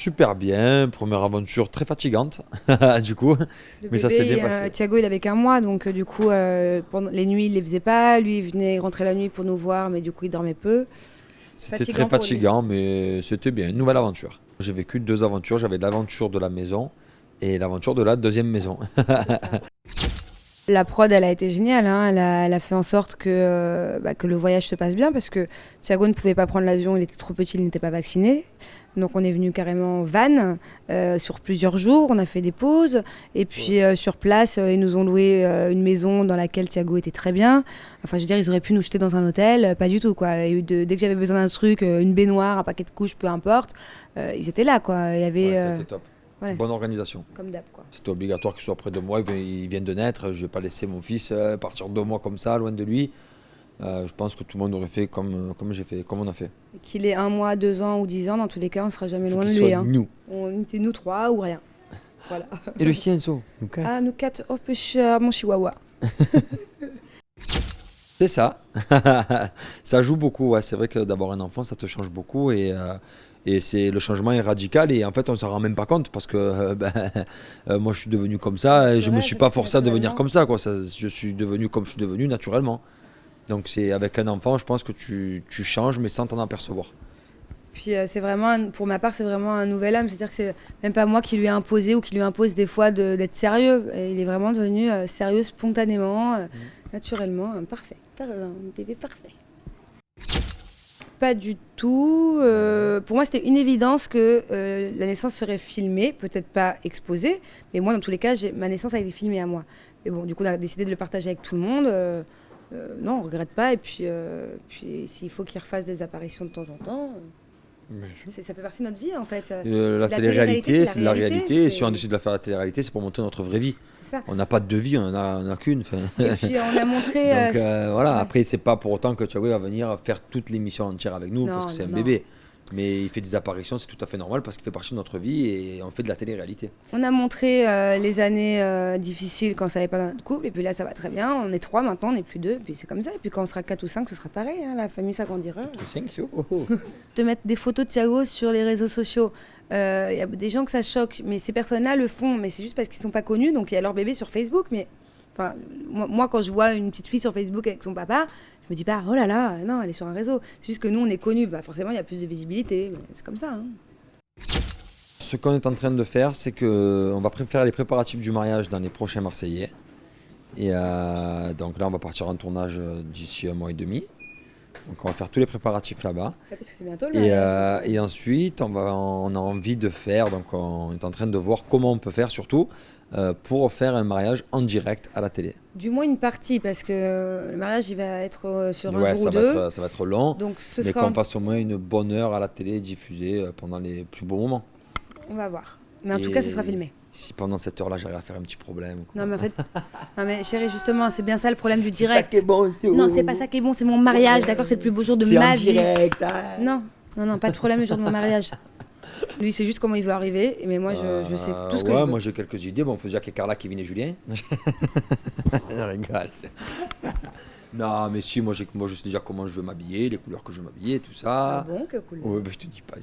super bien, première aventure très fatigante, du coup, Le mais ça s'est bien bébé, passé. Thiago, il avait qu'un mois, donc du coup, pendant les nuits, il les faisait pas. Lui, il venait rentrer la nuit pour nous voir, mais du coup, il dormait peu. C'était très Fatigant pour lui. fatigant, mais c'était bien, une nouvelle aventure. J'ai vécu deux aventures, j'avais l'aventure de la maison et l'aventure de la deuxième maison. C'est ça. La prod, elle a été géniale, hein. Elle a fait en sorte que le voyage se passe bien parce que Thiago ne pouvait pas prendre l'avion, il était trop petit, il n'était pas vacciné. Donc on est venu carrément en van sur plusieurs jours, on a fait des pauses et puis sur place ils nous ont loué une maison dans laquelle Thiago était très bien. Enfin je veux dire ils auraient pu nous jeter dans un hôtel, pas du tout quoi. Dès que j'avais besoin d'un truc, une baignoire, un paquet de couches, peu importe, ils étaient là quoi. Il y avait Ouais, ça a été top. ouais, Bonne organisation. comme d'hab quoi. C'était obligatoire qu'il soit près de moi, il vient de naître, je ne vais pas laisser mon fils partir 2 mois comme ça, loin de lui. Je pense que tout le monde aurait fait comme j'ai fait, comme on a fait. Qu'il ait 1 mois, 2 ans ou 10 ans, dans tous les cas, on sera jamais Il faut loin qu'il de lui. soit Hein. nous. C'est nous trois ou rien. Voilà. Et le chien, ça, nous quatre. Ah, nous quatre, oh, mon chihuahua. C'est ça. Ça joue beaucoup. Ouais. C'est vrai que d'avoir un enfant, ça te change beaucoup et c'est le changement est radical et en fait on s'en rend même pas compte parce que moi je suis devenu comme ça et je me Naturel, suis ça pas se fait forcé à devenir naturellement. comme ça quoi. Je suis devenu comme je suis devenu naturellement. Donc c'est avec un enfant, je pense que tu changes mais sans t'en apercevoir. Puis c'est vraiment, pour ma part, c'est vraiment un nouvel homme. C'est-à-dire que c'est même pas moi qui lui ai imposé ou qui lui impose des fois d'être sérieux. Et il est vraiment devenu sérieux spontanément, naturellement, parfait. Un bébé parfait. Pas du tout. Pour moi, c'était une évidence que la naissance serait filmée, peut-être pas exposée, mais moi, dans tous les cas, ma naissance a été filmée à moi. Mais bon, du coup, on a décidé de le partager avec tout le monde. Non, on regrette pas. Et puis s'il faut qu'il refasse des apparitions de temps en temps, ça fait partie de notre vie, en fait. La La télé-réalité, télé-réalité, c'est c'est de la la réalité. réalité. Et si on décide de la faire la télé-réalité, c'est pour montrer notre vraie vie. C'est ça. On n'a pas de vie, on en a qu'une. Enfin. Et puis, on a montré... Donc voilà, ouais. après, c'est pas pour autant que Thiago va venir faire toute l'émission entière avec nous parce Non, que c'est non, un non. bébé. Mais il fait des apparitions, c'est tout à fait normal parce qu'il fait partie de notre vie et on fait de la télé-réalité. On a montré les années difficiles quand ça n'allait pas dans notre couple, et puis là ça va très bien. On est trois maintenant, on n'est plus deux, puis c'est comme ça. Et puis quand on sera 4 ou 5, ce sera pareil, hein, la famille s'agrandira. De mettre des photos de Thiago sur les réseaux sociaux, il y a des gens que ça choque, mais ces personnes-là le font, mais c'est juste parce qu'ils ne sont pas connus, donc il y a leur bébé sur Facebook. Mais enfin, moi, quand je vois une petite fille sur Facebook avec son papa, je me dis pas, oh là là, non, elle est sur un réseau. C'est juste que nous, on est connus, bah, forcément il y a plus de visibilité, mais c'est comme ça. Hein. Ce qu'on est en train de faire, c'est qu'on va faire les préparatifs du mariage dans les prochains Marseillais. Et donc là, on va partir en tournage d'ici 1 mois et demi. Donc on va faire tous les préparatifs là-bas. Ouais, parce que c'est bientôt le Et, mariage. et ensuite, on a envie de faire, donc on est en train de voir comment on peut faire surtout pour faire un mariage en direct à la télé. Du moins une partie, parce que le mariage il va être sur un Ouais, jour ou deux. ça va être long, Donc ce mais sera qu'on fasse au moins une bonne heure à la télé diffusée pendant les plus beaux moments. On va voir. Mais en tout cas, ça sera filmé. Si pendant cette heure-là, j'arrive à faire un petit problème. Non, mais en fait, non, mais chérie, justement, c'est bien ça le problème du direct. C'est ça qui est bon, Non, c'est pas ça qui est bon, c'est mon mariage, d'accord, c'est le plus beau jour de ma vie. Direct, Non, non, pas de problème le jour de mon mariage. Lui, c'est juste comment il veut arriver, mais moi, je sais tout ce que je veux. moi j'ai quelques idées. Bon, on faisait avec Carla, Kevin et Julien. Je rigole. Non, mais si, moi je sais déjà comment je veux m'habiller, les couleurs que je veux m'habiller, tout Ah ça. bon, que cool. Ouais, je te dis pas.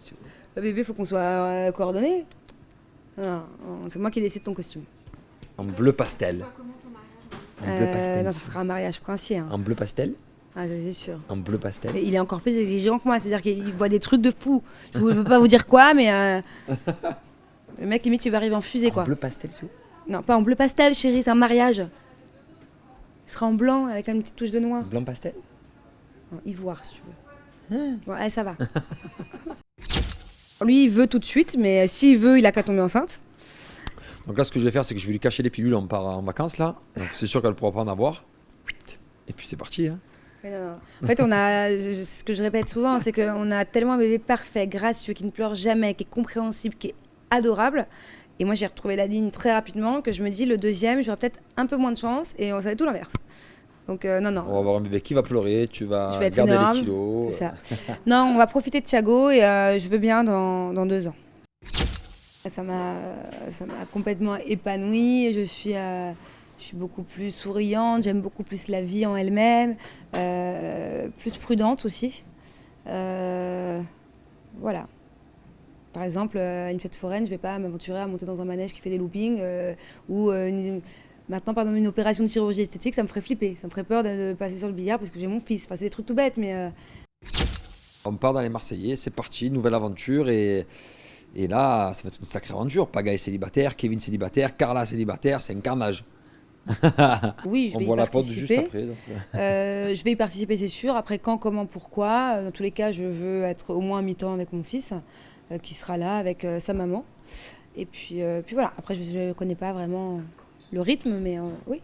Bébé, faut qu'on soit coordonnés. Non, c'est moi qui décide ton costume. En bleu pastel. En bleu pastel. Non, ça sera un mariage princier. Hein. En bleu pastel. Ah, ça c'est sûr. En bleu pastel. Mais il est encore plus exigeant que moi, c'est-à-dire qu'il voit des trucs de fou. Je ne peux pas vous dire quoi, mais le mec, limite, il va arriver en fusée, quoi. En bleu pastel, tout. Non, pas en bleu pastel, chérie, c'est un mariage. Il sera en blanc, avec une petite touche de noir. Blanc pastel. Non, ivoire, si tu veux. Bon, allez, ça va. Lui, il veut tout de suite, mais s'il veut, il a qu'à tomber enceinte. Donc là, ce que je vais faire, c'est que je vais lui cacher les pilules, on part en vacances, là. Donc c'est sûr qu'elle ne pourra pas en avoir. Et puis c'est parti, hein. Mais non. En fait, ce que je répète souvent, c'est qu'on a tellement un bébé parfait, gracieux, qui ne pleure jamais, qui est compréhensible, qui est adorable. Et moi, j'ai retrouvé la ligne très rapidement, que je me dis, le deuxième, j'aurai peut-être un peu moins de chance, et ça va être tout l'inverse. Donc, non. On va avoir un bébé qui va pleurer, tu vas Je vais être garder énorme, les kilos. c'est ça. Non, on va profiter de Thiago, et je veux bien dans 2 ans. Ça m'a complètement épanouie, je suis beaucoup plus souriante, j'aime beaucoup plus la vie en elle-même, plus prudente aussi. Voilà. Par exemple, à une fête foraine, je ne vais pas m'aventurer à monter dans un manège qui fait des loopings ou maintenant, par exemple, une opération de chirurgie esthétique, ça me ferait flipper. Ça me ferait peur de passer sur le billard parce que j'ai mon fils. Enfin, c'est des trucs tout bêtes, mais... On part dans les Marseillais, c'est parti, nouvelle aventure. Et là, ça va être une sacrée aventure. Pagaille célibataire, Kevin célibataire, Carla célibataire, c'est un carnage. Oui, je On vais y voit la pause juste participer. après. Je vais y participer, c'est sûr. Après, quand, comment, pourquoi. Dans tous les cas, je veux être au moins à mi-temps avec mon fils, qui sera là avec sa maman. Et puis voilà. Après, je ne connais pas vraiment le rythme, mais oui.